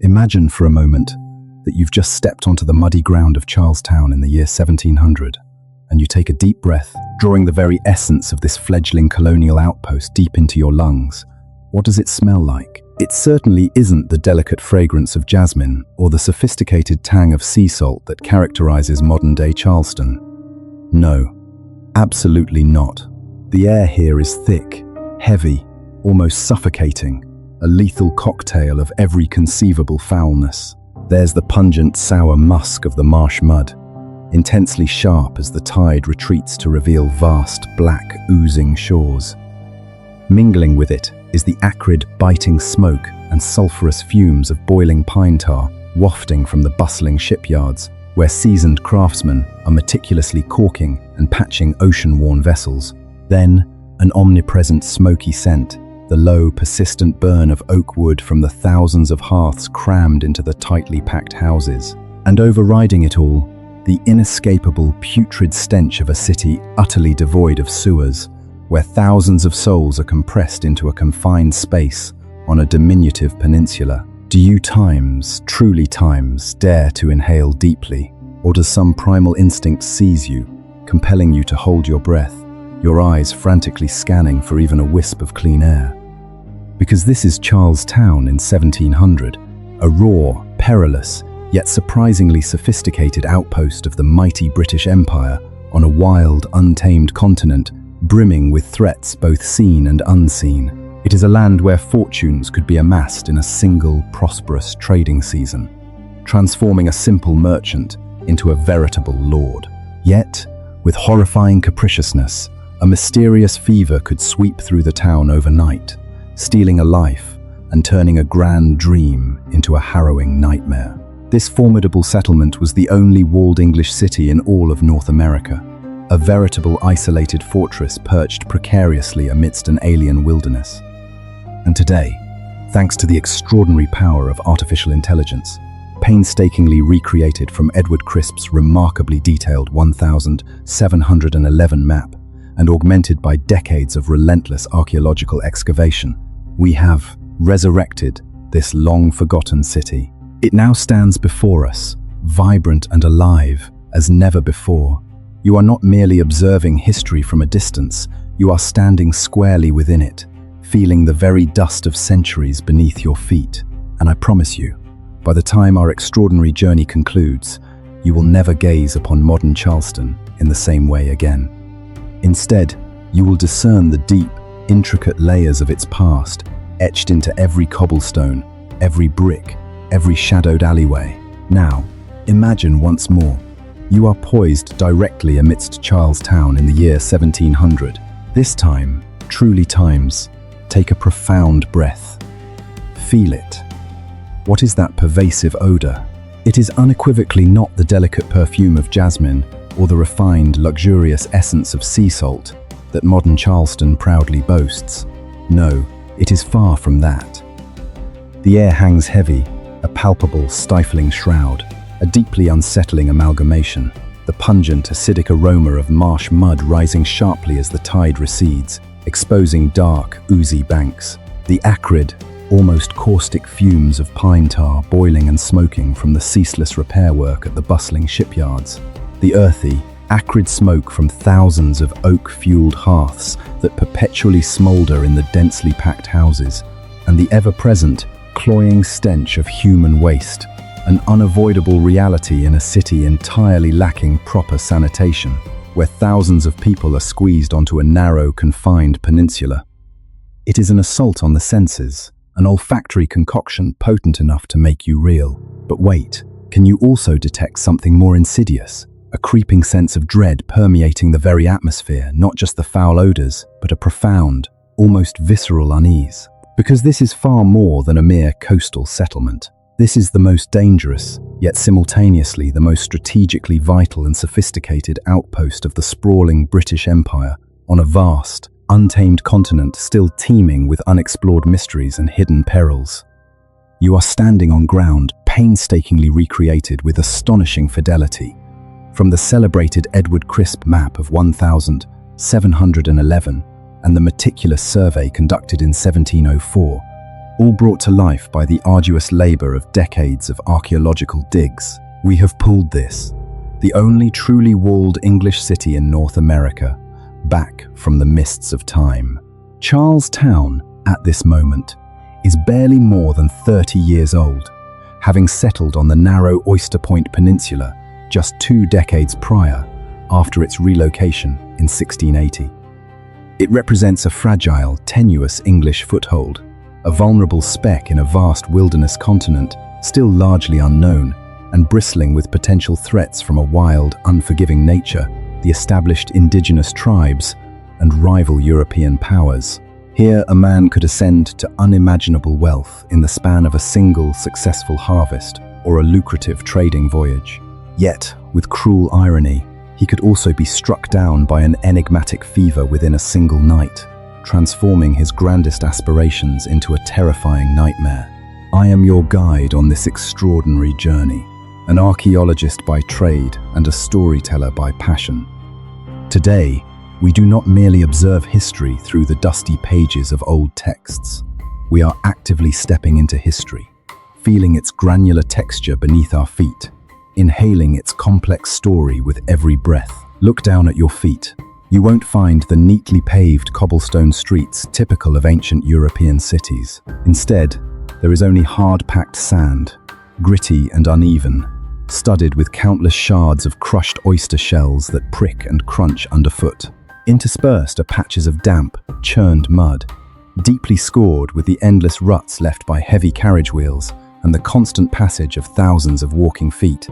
Imagine for a moment that you've just stepped onto the muddy ground of Charlestown in the year 1700, and you take a deep breath, drawing the very essence of this fledgling colonial outpost deep into your lungs. What does it smell like? It certainly isn't the delicate fragrance of jasmine or the sophisticated tang of sea salt that characterizes modern-day Charleston. No, absolutely not. The air here is thick, heavy, almost suffocating, a lethal cocktail of every conceivable foulness. There's the pungent, sour musk of the marsh mud, intensely sharp as the tide retreats to reveal vast, black, oozing shores. Mingling with it is the acrid, biting smoke and sulphurous fumes of boiling pine tar wafting from the bustling shipyards, where seasoned craftsmen are meticulously caulking and patching ocean-worn vessels. Then, an omnipresent smoky scent, the low, persistent burn of oak wood from the thousands of hearths crammed into the tightly packed houses. And overriding it all, the inescapable, putrid stench of a city utterly devoid of sewers, where thousands of souls are compressed into a confined space on a diminutive peninsula. Do you truly dare to inhale deeply? Or does some primal instinct seize you, compelling you to hold your breath, your eyes frantically scanning for even a wisp of clean air? Because this is Charlestown in 1700, a raw, perilous, yet surprisingly sophisticated outpost of the mighty British Empire on a wild, untamed continent brimming with threats both seen and unseen. It is a land where fortunes could be amassed in a single, prosperous trading season, transforming a simple merchant into a veritable lord. Yet, with horrifying capriciousness, a mysterious fever could sweep through the town overnight, stealing a life and turning a grand dream into a harrowing nightmare. This formidable settlement was the only walled English city in all of North America, a veritable isolated fortress perched precariously amidst an alien wilderness. And today, thanks to the extraordinary power of artificial intelligence, painstakingly recreated from Edward Crisp's remarkably detailed 1711 map, and augmented by decades of relentless archaeological excavation, we have resurrected this long-forgotten city. It now stands before us, vibrant and alive as never before. You are not merely observing history from a distance, you are standing squarely within it, feeling the very dust of centuries beneath your feet. And I promise you, by the time our extraordinary journey concludes, you will never gaze upon modern Charleston in the same way again. Instead, you will discern the deep, intricate layers of its past, etched into every cobblestone, every brick, every shadowed alleyway. Now, imagine once more, you are poised directly amidst Charlestown in the year 1700. This time, truly times, take a profound breath. Feel it. What is that pervasive odor? It is unequivocally not the delicate perfume of jasmine or the refined, luxurious essence of sea salt that modern Charleston proudly boasts. No, it is far from that. The air hangs heavy, a palpable, stifling shroud, a deeply unsettling amalgamation, the pungent, acidic aroma of marsh mud rising sharply as the tide recedes, exposing dark, oozy banks, the acrid, almost caustic fumes of pine tar boiling and smoking from the ceaseless repair work at the bustling shipyards, the earthy, acrid smoke from thousands of oak-fueled hearths that perpetually smolder in the densely packed houses, and the ever-present, cloying stench of human waste, an unavoidable reality in a city entirely lacking proper sanitation, where thousands of people are squeezed onto a narrow, confined peninsula. It is an assault on the senses, an olfactory concoction potent enough to make you reel. But wait, can you also detect something more insidious? A creeping sense of dread permeating the very atmosphere, not just the foul odors, but a profound, almost visceral unease. Because this is far more than a mere coastal settlement. This is the most dangerous, yet simultaneously the most strategically vital and sophisticated outpost of the sprawling British Empire on a vast, untamed continent still teeming with unexplored mysteries and hidden perils. You are standing on ground painstakingly recreated with astonishing fidelity. From the celebrated Edward Crisp map of 1711 and the meticulous survey conducted in 1704, all brought to life by the arduous labor of decades of archaeological digs. We have pulled this, the only truly walled English city in North America, back from the mists of time. Charlestown, at this moment, is barely more than 30 years old, having settled on the narrow Oyster Point Peninsula just 2 decades prior, after its relocation in 1680. It represents a fragile, tenuous English foothold, a vulnerable speck in a vast wilderness continent still largely unknown and bristling with potential threats from a wild, unforgiving nature, the established indigenous tribes, and rival European powers. Here, a man could ascend to unimaginable wealth in the span of a single successful harvest or a lucrative trading voyage. Yet, with cruel irony, he could also be struck down by an enigmatic fever within a single night, transforming his grandest aspirations into a terrifying nightmare. I am your guide on this extraordinary journey, an archaeologist by trade and a storyteller by passion. Today, we do not merely observe history through the dusty pages of old texts. We are actively stepping into history, feeling its granular texture beneath our feet, inhaling its complex story with every breath. Look down at your feet. You won't find the neatly paved cobblestone streets typical of ancient European cities. Instead, there is only hard-packed sand, gritty and uneven, studded with countless shards of crushed oyster shells that prick and crunch underfoot. Interspersed are patches of damp, churned mud, deeply scored with the endless ruts left by heavy carriage wheels and the constant passage of thousands of walking feet.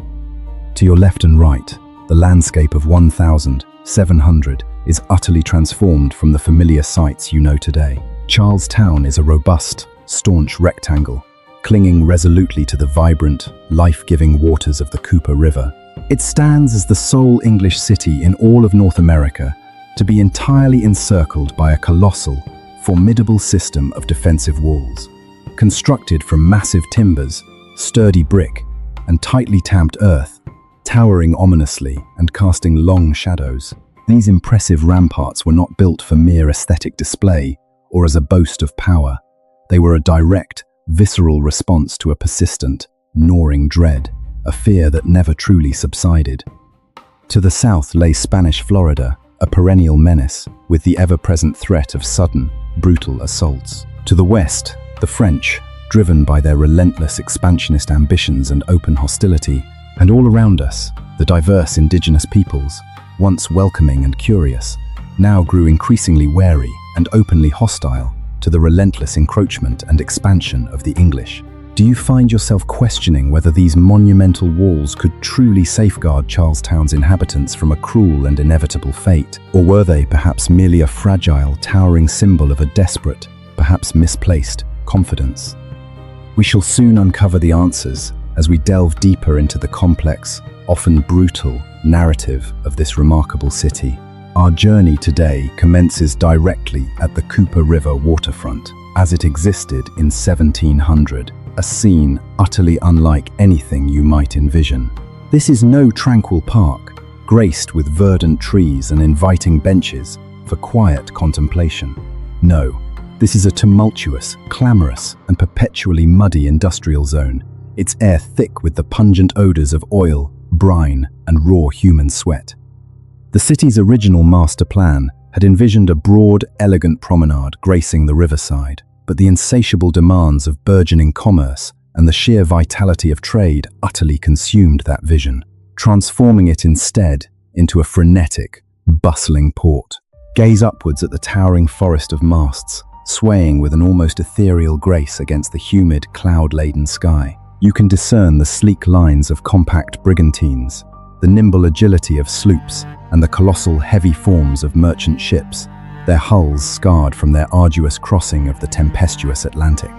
To your left and right, the landscape of 1,700 is utterly transformed from the familiar sights you know today. Charlestown is a robust, staunch rectangle, clinging resolutely to the vibrant, life-giving waters of the Cooper River. It stands as the sole English city in all of North America to be entirely encircled by a colossal, formidable system of defensive walls. Constructed from massive timbers, sturdy brick, and tightly tamped earth, towering ominously and casting long shadows. These impressive ramparts were not built for mere aesthetic display or as a boast of power. They were a direct, visceral response to a persistent, gnawing dread, a fear that never truly subsided. To the south lay Spanish Florida, a perennial menace, with the ever-present threat of sudden, brutal assaults. To the west, the French, driven by their relentless expansionist ambitions and open hostility, and all around us, the diverse indigenous peoples, once welcoming and curious, now grew increasingly wary and openly hostile to the relentless encroachment and expansion of the English. Do you find yourself questioning whether these monumental walls could truly safeguard Charlestown's inhabitants from a cruel and inevitable fate? Or were they perhaps merely a fragile, towering symbol of a desperate, perhaps misplaced, confidence? We shall soon uncover the answers as we delve deeper into the complex, often brutal, narrative of this remarkable city. Our journey today commences directly at the Cooper River waterfront, as it existed in 1700, a scene utterly unlike anything you might envision. This is no tranquil park, graced with verdant trees and inviting benches for quiet contemplation. No, this is a tumultuous, clamorous, and perpetually muddy industrial zone, its air thick with the pungent odors of oil, brine, and raw human sweat. The city's original master plan had envisioned a broad, elegant promenade gracing the riverside, but the insatiable demands of burgeoning commerce and the sheer vitality of trade utterly consumed that vision, transforming it instead into a frenetic, bustling port. Gaze upwards at the towering forest of masts, swaying with an almost ethereal grace against the humid, cloud-laden sky. You can discern the sleek lines of compact brigantines, the nimble agility of sloops, and the colossal, heavy forms of merchant ships, their hulls scarred from their arduous crossing of the tempestuous Atlantic.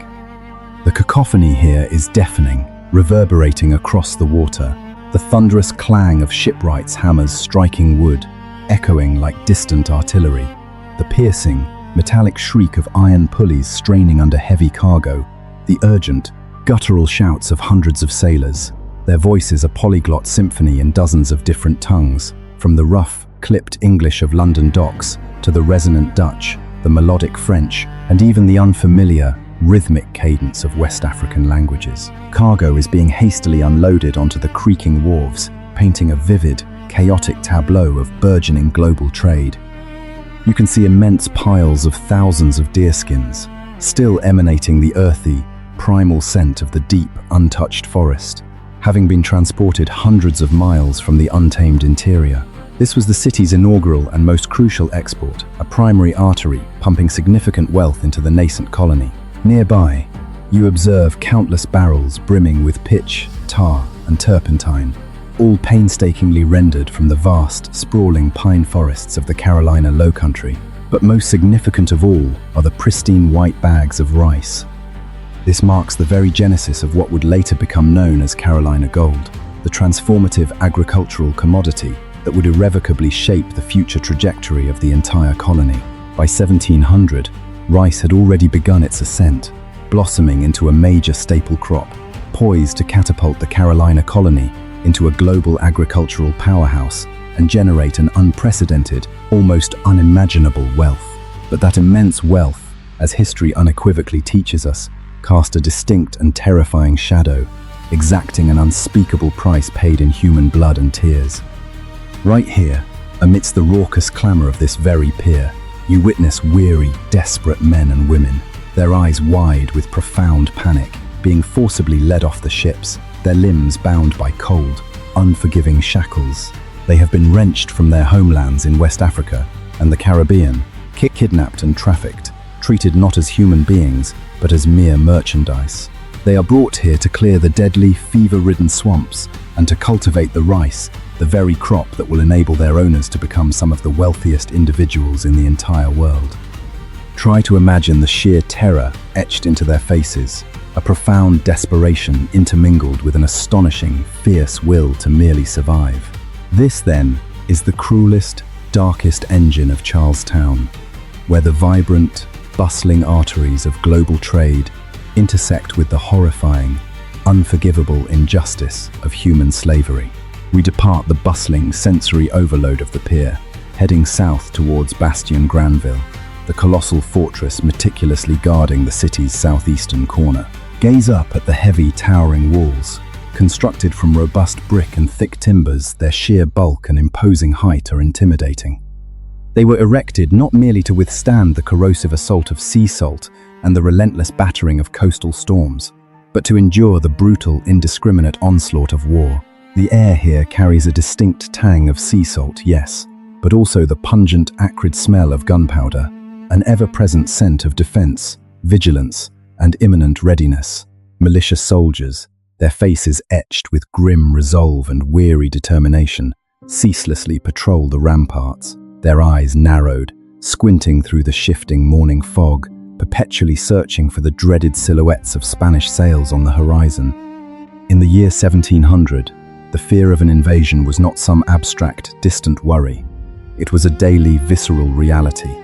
The cacophony here is deafening, reverberating across the water, the thunderous clang of shipwrights' hammers striking wood, echoing like distant artillery, the piercing, metallic shriek of iron pulleys straining under heavy cargo, the urgent, guttural shouts of hundreds of sailors, their voices a polyglot symphony in dozens of different tongues, from the rough, clipped English of London docks to the resonant Dutch, the melodic French, and even the unfamiliar, rhythmic cadence of West African languages. Cargo is being hastily unloaded onto the creaking wharves, painting a vivid, chaotic tableau of burgeoning global trade. You can see immense piles of thousands of deerskins, still emanating the earthy, primal scent of the deep, untouched forest, having been transported hundreds of miles from the untamed interior. This was the city's inaugural and most crucial export, a primary artery pumping significant wealth into the nascent colony. Nearby, you observe countless barrels brimming with pitch, tar, and turpentine, all painstakingly rendered from the vast, sprawling pine forests of the Carolina Lowcountry. But most significant of all are the pristine white bags of rice. This marks the very genesis of what would later become known as Carolina gold, the transformative agricultural commodity that would irrevocably shape the future trajectory of the entire colony. By 1700, rice had already begun its ascent, blossoming into a major staple crop, poised to catapult the Carolina colony into a global agricultural powerhouse and generate an unprecedented, almost unimaginable wealth. But that immense wealth, as history unequivocally teaches us, cast a distinct and terrifying shadow, exacting an unspeakable price paid in human blood and tears. Right here, amidst the raucous clamor of this very pier, you witness weary, desperate men and women, their eyes wide with profound panic, being forcibly led off the ships, their limbs bound by cold, unforgiving shackles. They have been wrenched from their homelands in West Africa and the Caribbean, kidnapped and trafficked, treated not as human beings, but as mere merchandise. They are brought here to clear the deadly, fever-ridden swamps and to cultivate the rice, the very crop that will enable their owners to become some of the wealthiest individuals in the entire world. Try to imagine the sheer terror etched into their faces, a profound desperation intermingled with an astonishing, fierce will to merely survive. This, then, is the cruelest, darkest engine of Charlestown, where the vibrant, bustling arteries of global trade intersect with the horrifying, unforgivable injustice of human slavery. We depart the bustling sensory overload of the pier, heading south towards Bastion Granville, the colossal fortress meticulously guarding the city's southeastern corner. Gaze up at the heavy, towering walls. Constructed from robust brick and thick timbers, their sheer bulk and imposing height are intimidating. They were erected not merely to withstand the corrosive assault of sea salt and the relentless battering of coastal storms, but to endure the brutal, indiscriminate onslaught of war. The air here carries a distinct tang of sea salt, yes, but also the pungent, acrid smell of gunpowder, an ever-present scent of defense, vigilance, and imminent readiness. Malicious soldiers, their faces etched with grim resolve and weary determination, ceaselessly patrol the ramparts, their eyes narrowed, squinting through the shifting morning fog, perpetually searching for the dreaded silhouettes of Spanish sails on the horizon. In the year 1700, the fear of an invasion was not some abstract, distant worry. It was a daily, visceral reality,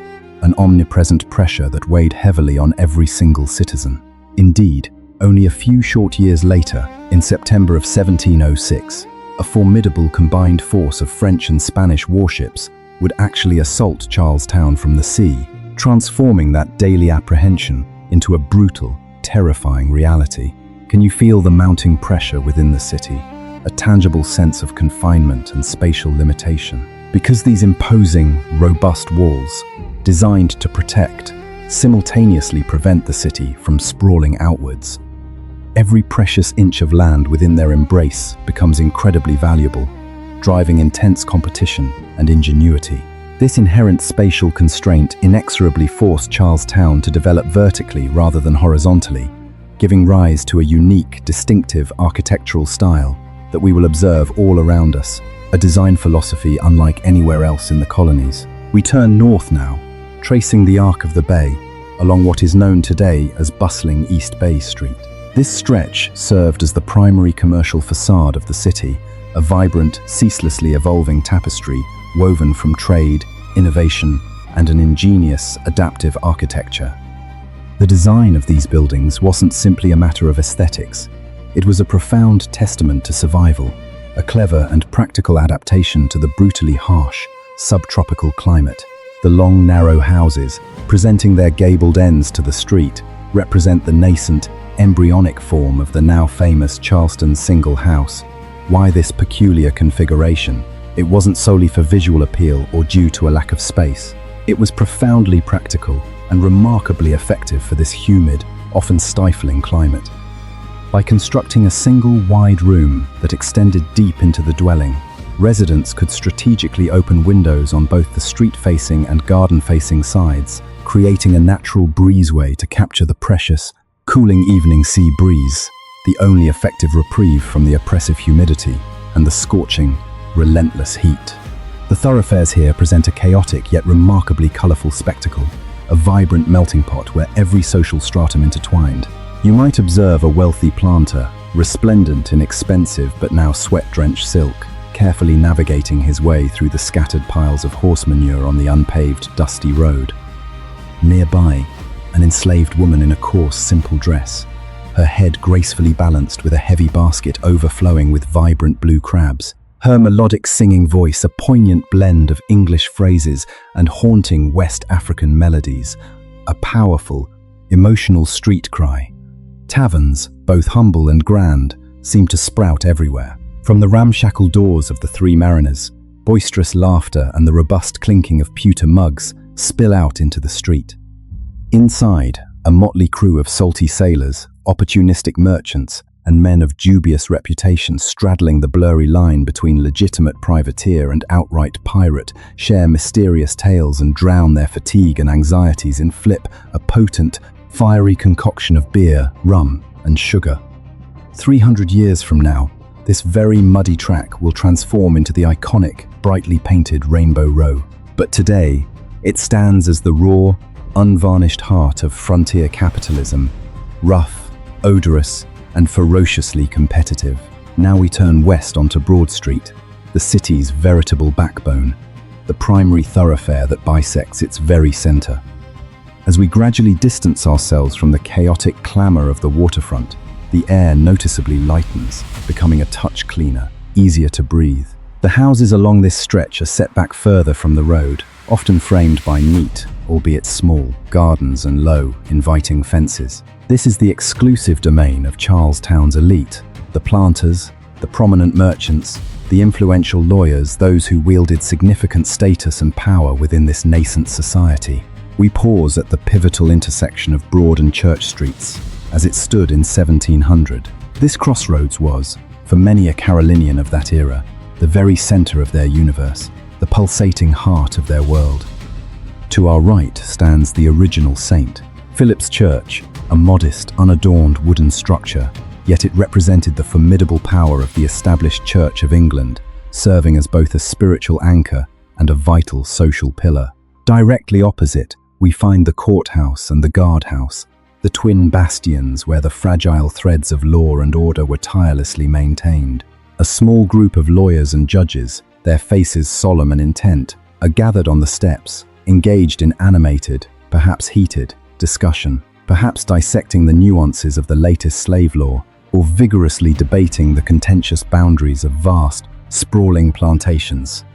an omnipresent pressure that weighed heavily on every single citizen. Indeed, only a few short years later, in September of 1706, a formidable combined force of French and Spanish warships would actually assault Charlestown from the sea, transforming that daily apprehension into a brutal, terrifying reality. Can you feel the mounting pressure within the city? A tangible sense of confinement and spatial limitation. Because these imposing, robust walls, designed to protect, simultaneously prevent the city from sprawling outwards. Every precious inch of land within their embrace becomes incredibly valuable, driving intense competition and ingenuity. This inherent spatial constraint inexorably forced Charlestown to develop vertically rather than horizontally, giving rise to a unique, distinctive architectural style that we will observe all around us, a design philosophy unlike anywhere else in the colonies. We turn north now, tracing the arc of the bay along what is known today as bustling East Bay Street. This stretch served as the primary commercial facade of the city, a vibrant, ceaselessly evolving tapestry woven from trade, innovation, and an ingenious, adaptive architecture. The design of these buildings wasn't simply a matter of aesthetics. It was a profound testament to survival, a clever and practical adaptation to the brutally harsh, subtropical climate. The long, narrow houses, presenting their gabled ends to the street, represent the nascent, embryonic form of the now famous Charleston single house. Why this peculiar configuration? It wasn't solely for visual appeal or due to a lack of space. It was profoundly practical and remarkably effective for this humid, often stifling climate. By constructing a single wide room that extended deep into the dwelling, residents could strategically open windows on both the street-facing and garden-facing sides, creating a natural breezeway to capture the precious, cooling evening sea breeze, the only effective reprieve from the oppressive humidity and the scorching, relentless heat. The thoroughfares here present a chaotic yet remarkably colourful spectacle, a vibrant melting pot where every social stratum intertwined. You might observe a wealthy planter, resplendent in expensive but now sweat-drenched silk, carefully navigating his way through the scattered piles of horse manure on the unpaved, dusty road. Nearby, an enslaved woman in a coarse, simple dress, her head gracefully balanced with a heavy basket overflowing with vibrant blue crabs. Her melodic singing voice, a poignant blend of English phrases and haunting West African melodies, a powerful, emotional street cry. Taverns, both humble and grand, seem to sprout everywhere. From the ramshackle doors of the Three Mariners, boisterous laughter and the robust clinking of pewter mugs spill out into the street. Inside, a motley crew of salty sailors, opportunistic merchants, and men of dubious reputation straddling the blurry line between legitimate privateer and outright pirate share mysterious tales and drown their fatigue and anxieties in Flip, a potent, fiery concoction of beer, rum, and sugar. 300 years from now, this very muddy track will transform into the iconic, brightly painted Rainbow Row. But today, it stands as the raw, unvarnished heart of frontier capitalism, rough, odorous, and ferociously competitive. Now we turn west onto Broad Street, the city's veritable backbone, the primary thoroughfare that bisects its very center. As we gradually distance ourselves from the chaotic clamor of the waterfront, the air noticeably lightens, becoming a touch cleaner, easier to breathe. The houses along this stretch are set back further from the road, often framed by neat, albeit small, gardens and low, inviting fences. This is the exclusive domain of Charlestown's elite, the planters, the prominent merchants, the influential lawyers, those who wielded significant status and power within this nascent society. We pause at the pivotal intersection of Broad and Church Streets, as it stood in 1700. This crossroads was, for many a Carolinian of that era, the very center of their universe, the pulsating heart of their world. To our right stands the original saint, Philip's Church, a modest, unadorned wooden structure, yet it represented the formidable power of the established Church of England, serving as both a spiritual anchor and a vital social pillar. Directly opposite, we find the courthouse and the guardhouse, the twin bastions where the fragile threads of law and order were tirelessly maintained. A small group of lawyers and judges, their faces solemn and intent, are gathered on the steps, engaged in animated, perhaps heated, discussion, perhaps dissecting the nuances of the latest slave law, or vigorously debating the contentious boundaries of vast, sprawling plantations.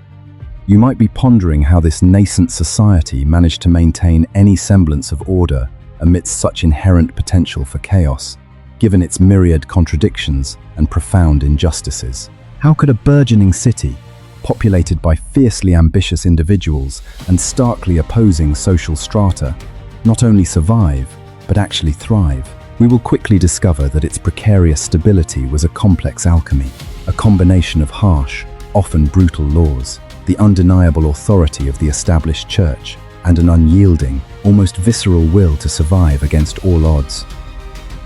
You might be pondering how this nascent society managed to maintain any semblance of order amidst such inherent potential for chaos, given its myriad contradictions and profound injustices. How could a burgeoning city, populated by fiercely ambitious individuals and starkly opposing social strata, not only survive, but actually thrive? We will quickly discover that its precarious stability was a complex alchemy, a combination of harsh, often brutal laws, the undeniable authority of the established church, and an unyielding, almost visceral will to survive against all odds.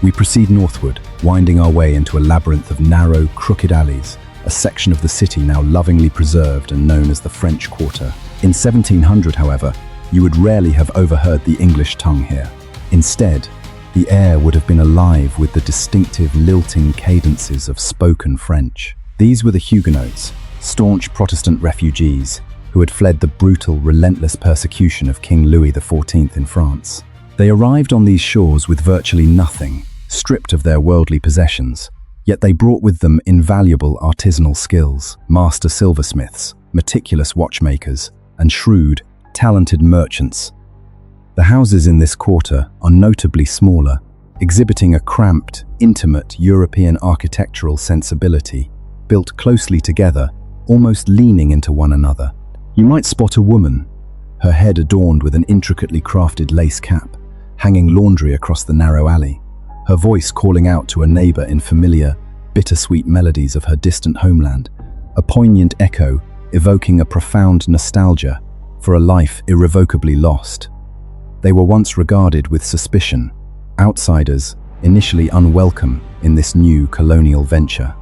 We proceed northward, winding our way into a labyrinth of narrow, crooked alleys, a section of the city now lovingly preserved and known as the French Quarter. In 1700, however, you would rarely have overheard the English tongue here. Instead, the air would have been alive with the distinctive lilting cadences of spoken French. These were the Huguenots, staunch Protestant refugees who had fled the brutal, relentless persecution of King Louis XIV in France. They arrived on these shores with virtually nothing, stripped of their worldly possessions, yet they brought with them invaluable artisanal skills, master silversmiths, meticulous watchmakers, and shrewd, talented merchants. The houses in this quarter are notably smaller, exhibiting a cramped, intimate European architectural sensibility, built closely together, almost leaning into one another. You might spot a woman, her head adorned with an intricately crafted lace cap, hanging laundry across the narrow alley, her voice calling out to a neighbor in familiar, bittersweet melodies of her distant homeland, a poignant echo evoking a profound nostalgia for a life irrevocably lost. They were once regarded with suspicion, outsiders initially unwelcome in this new colonial venture.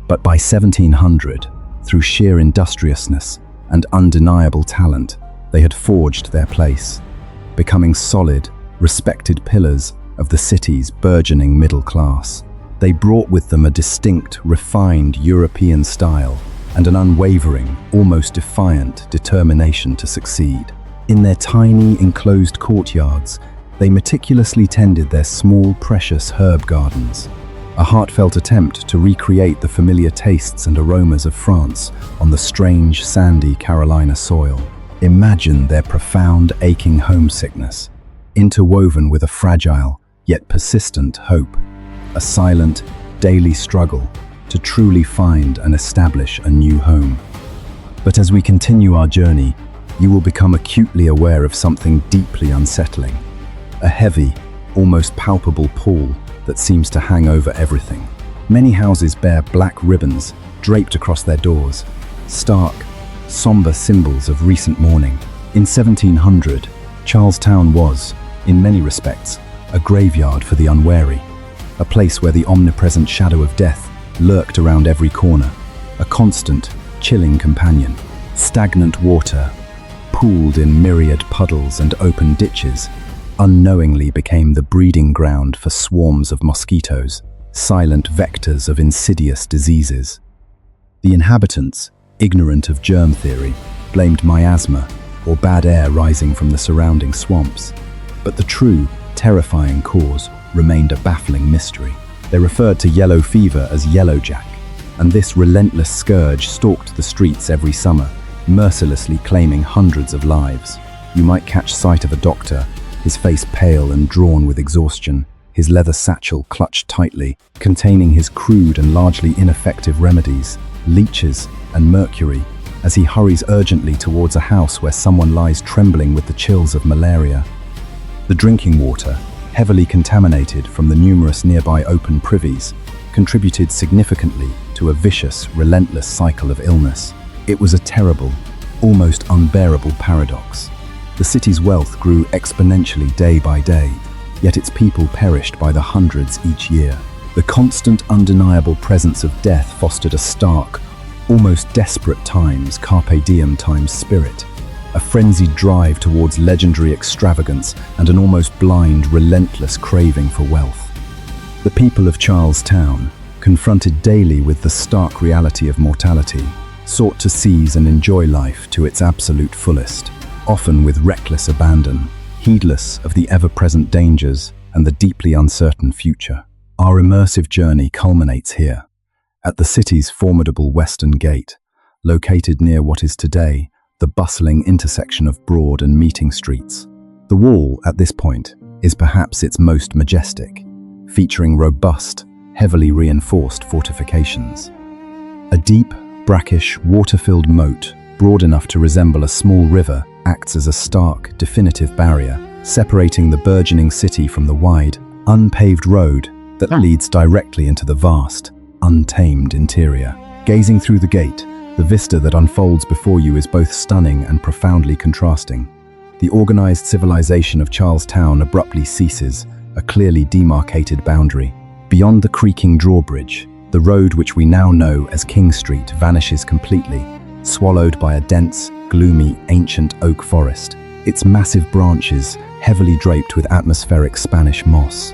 But by 1700, through sheer industriousness and undeniable talent, they had forged their place, becoming solid, respected pillars of the city's burgeoning middle class. They brought with them a distinct, refined European style and an unwavering, almost defiant determination to succeed. In their tiny, enclosed courtyards, they meticulously tended their small, precious herb gardens, a heartfelt attempt to recreate the familiar tastes and aromas of France on the strange, sandy Carolina soil. Imagine their profound, aching homesickness, interwoven with a fragile, yet persistent hope, a silent, daily struggle to truly find and establish a new home. But as we continue our journey, you will become acutely aware of something deeply unsettling, a heavy, almost palpable pall that seems to hang over everything. Many houses bear black ribbons draped across their doors, stark, somber symbols of recent mourning. In 1700, Charlestown was, in many respects, a graveyard for the unwary, a place where the omnipresent shadow of death lurked around every corner, a constant, chilling companion. Stagnant water, pooled in myriad puddles and open ditches, unknowingly became the breeding ground for swarms of mosquitoes, silent vectors of insidious diseases. The inhabitants, ignorant of germ theory, blamed miasma or bad air rising from the surrounding swamps. But the true, terrifying cause remained a baffling mystery. They referred to yellow fever as yellowjack, and this relentless scourge stalked the streets every summer, mercilessly claiming hundreds of lives. You might catch sight of a doctor, his face pale and drawn with exhaustion, his leather satchel clutched tightly, containing his crude and largely ineffective remedies, leeches and mercury, as he hurries urgently towards a house where someone lies trembling with the chills of malaria. The drinking water, heavily contaminated from the numerous nearby open privies, contributed significantly to a vicious, relentless cycle of illness. It was a terrible, almost unbearable paradox. The city's wealth grew exponentially day by day, yet its people perished by the hundreds each year. The constant, undeniable presence of death fostered a stark, almost desperate times carpe diem times spirit, a frenzied drive towards legendary extravagance and an almost blind, relentless craving for wealth. The people of Charlestown, confronted daily with the stark reality of mortality, sought to seize and enjoy life to its absolute fullest, often with reckless abandon, heedless of the ever-present dangers and the deeply uncertain future. Our immersive journey culminates here, at the city's formidable western gate, located near what is today the bustling intersection of Broad and Meeting Streets. The wall, at this point, is perhaps its most majestic, featuring robust, heavily reinforced fortifications. A deep, brackish, water-filled moat, broad enough to resemble a small river, acts as a stark, definitive barrier, separating the burgeoning city from the wide, unpaved road that leads directly into the vast, untamed interior. Gazing through the gate, the vista that unfolds before you is both stunning and profoundly contrasting. The organized civilization of Charlestown abruptly ceases, a clearly demarcated boundary. Beyond the creaking drawbridge, the road which we now know as King Street vanishes completely, swallowed by a dense, gloomy, ancient oak forest, its massive branches heavily draped with atmospheric Spanish moss.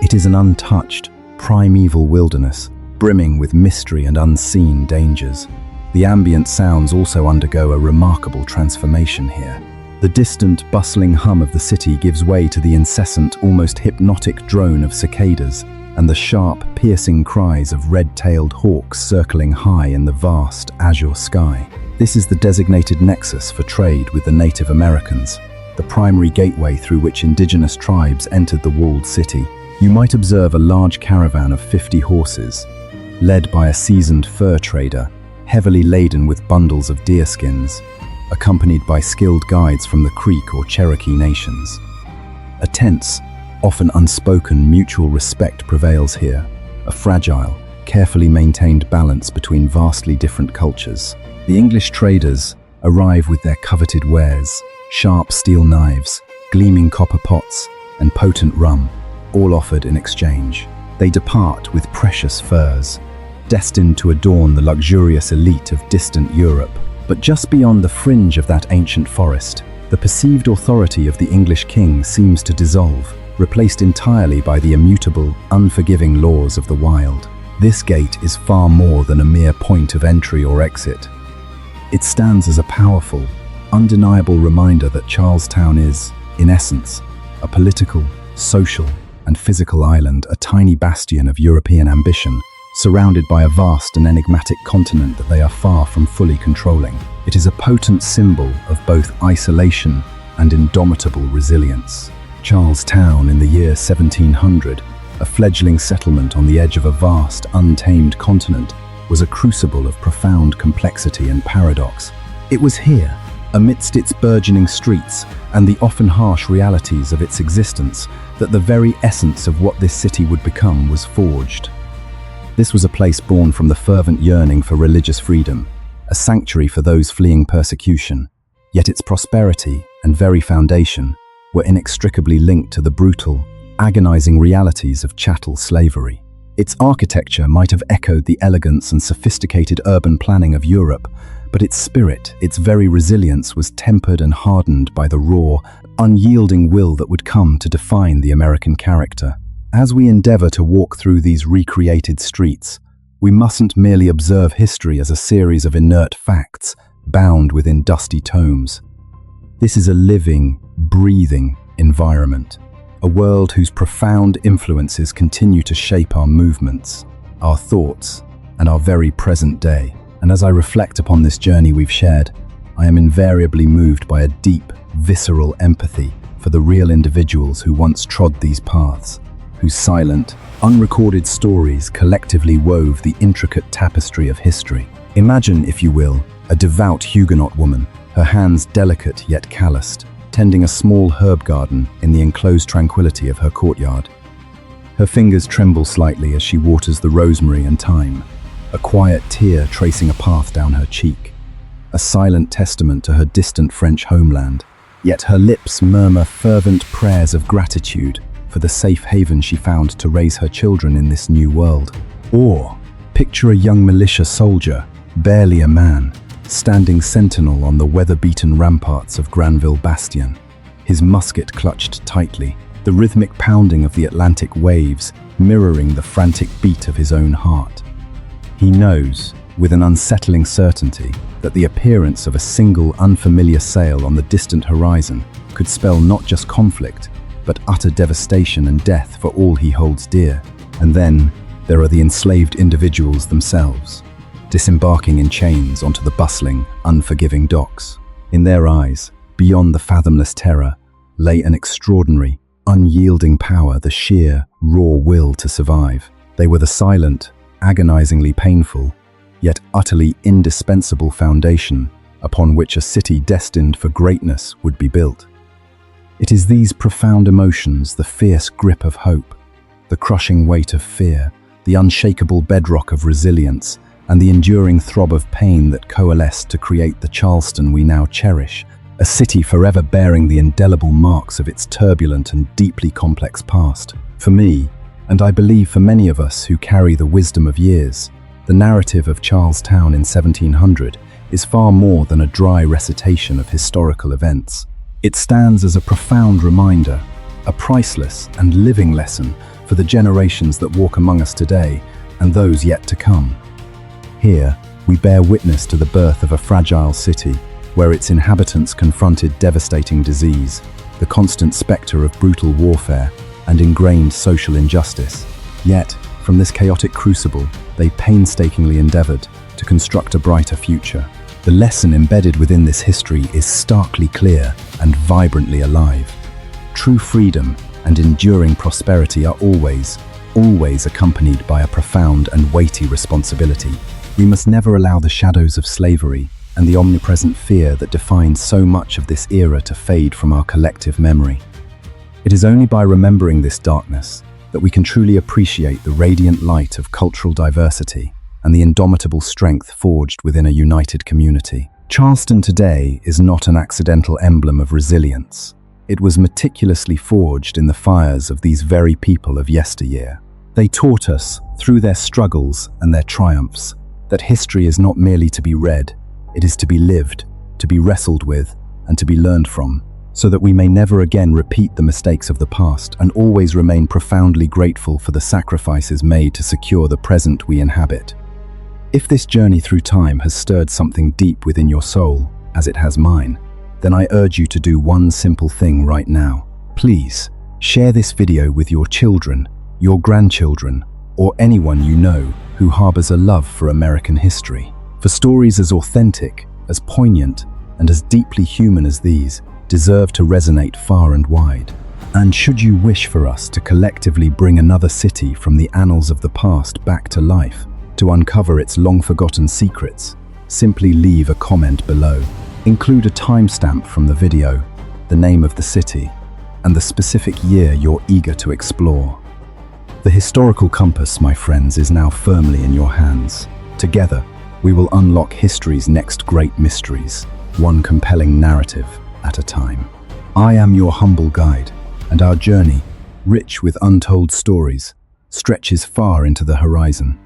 It is an untouched, primeval wilderness, brimming with mystery and unseen dangers. The ambient sounds also undergo a remarkable transformation here. The distant, bustling hum of the city gives way to the incessant, almost hypnotic drone of cicadas and the sharp, piercing cries of red-tailed hawks circling high in the vast, azure sky. This is the designated nexus for trade with the Native Americans, the primary gateway through which indigenous tribes entered the walled city, you might observe a large caravan of 50 horses, led by a seasoned fur trader, heavily laden with bundles of deerskins, accompanied by skilled guides from the Creek or Cherokee nations. A tense, often unspoken mutual respect prevails here, a fragile, carefully maintained balance between vastly different cultures. The English traders arrive with their coveted wares, sharp steel knives, gleaming copper pots, and potent rum, all offered in exchange. They depart with precious furs, destined to adorn the luxurious elite of distant Europe. But just beyond the fringe of that ancient forest, the perceived authority of the English king seems to dissolve, replaced entirely by the immutable, unforgiving laws of the wild. This gate is far more than a mere point of entry or exit. It stands as a powerful, undeniable reminder that Charlestown is, in essence, a political, social, and physical island, a tiny bastion of European ambition, surrounded by a vast and enigmatic continent that they are far from fully controlling. It is a potent symbol of both isolation and indomitable resilience. Charlestown in the year 1700, a fledgling settlement on the edge of a vast, untamed continent, was a crucible of profound complexity and paradox. It was here, amidst its burgeoning streets and the often harsh realities of its existence, that the very essence of what this city would become was forged. This was a place born from the fervent yearning for religious freedom, a sanctuary for those fleeing persecution, yet its prosperity and very foundation were inextricably linked to the brutal, agonizing realities of chattel slavery. Its architecture might have echoed the elegance and sophisticated urban planning of Europe, but its spirit, its very resilience, was tempered and hardened by the raw, unyielding will that would come to define the American character. As we endeavor to walk through these recreated streets, we mustn't merely observe history as a series of inert facts bound within dusty tomes. This is a living, breathing environment, a world whose profound influences continue to shape our movements, our thoughts, and our very present day. And as I reflect upon this journey we've shared, I am invariably moved by a deep, visceral empathy for the real individuals who once trod these paths, whose silent, unrecorded stories collectively wove the intricate tapestry of history. Imagine, if you will, a devout Huguenot woman, her hands delicate yet calloused, tending a small herb garden in the enclosed tranquility of her courtyard. Her fingers tremble slightly as she waters the rosemary and thyme, a quiet tear tracing a path down her cheek, a silent testament to her distant French homeland. Yet her lips murmur fervent prayers of gratitude for the safe haven she found to raise her children in this new world. Or, picture a young militia soldier, barely a man, standing sentinel on the weather-beaten ramparts of Granville Bastion, his musket clutched tightly, the rhythmic pounding of the Atlantic waves mirroring the frantic beat of his own heart. He knows, with an unsettling certainty, that the appearance of a single unfamiliar sail on the distant horizon could spell not just conflict, but utter devastation and death for all he holds dear. And then there are the enslaved individuals themselves, disembarking in chains onto the bustling, unforgiving docks. In their eyes, beyond the fathomless terror, lay an extraordinary, unyielding power, the sheer, raw will to survive. They were the silent, agonizingly painful, yet utterly indispensable foundation upon which a city destined for greatness would be built. It is these profound emotions, the fierce grip of hope, the crushing weight of fear, the unshakable bedrock of resilience, and the enduring throb of pain that coalesced to create the Charleston we now cherish, a city forever bearing the indelible marks of its turbulent and deeply complex past. For me, and I believe for many of us who carry the wisdom of years, the narrative of Charlestown in 1700 is far more than a dry recitation of historical events. It stands as a profound reminder, a priceless and living lesson for the generations that walk among us today and those yet to come. Here, we bear witness to the birth of a fragile city where its inhabitants confronted devastating disease, the constant specter of brutal warfare, and ingrained social injustice. Yet, from this chaotic crucible, they painstakingly endeavored to construct a brighter future. The lesson embedded within this history is starkly clear and vibrantly alive. True freedom and enduring prosperity are always accompanied by a profound and weighty responsibility. We must never allow the shadows of slavery and the omnipresent fear that defined so much of this era to fade from our collective memory. It is only by remembering this darkness that we can truly appreciate the radiant light of cultural diversity and the indomitable strength forged within a united community. Charleston today is not an accidental emblem of resilience. It was meticulously forged in the fires of these very people of yesteryear. They taught us, through their struggles and their triumphs, that history is not merely to be read, it is to be lived, to be wrestled with, and to be learned from, so that we may never again repeat the mistakes of the past and always remain profoundly grateful for the sacrifices made to secure the present we inhabit. If this journey through time has stirred something deep within your soul, as it has mine, then I urge you to do one simple thing right now. Please, share this video with your children, your grandchildren, or anyone you know who harbors a love for American history. For stories as authentic, as poignant, and as deeply human as these deserve to resonate far and wide. And should you wish for us to collectively bring another city from the annals of the past back to life, to uncover its long-forgotten secrets, simply leave a comment below. Include a timestamp from the video, the name of the city, and the specific year you're eager to explore. The historical compass, my friends, is now firmly in your hands. Together, we will unlock history's next great mysteries, one compelling narrative at a time. I am your humble guide, and our journey, rich with untold stories, stretches far into the horizon.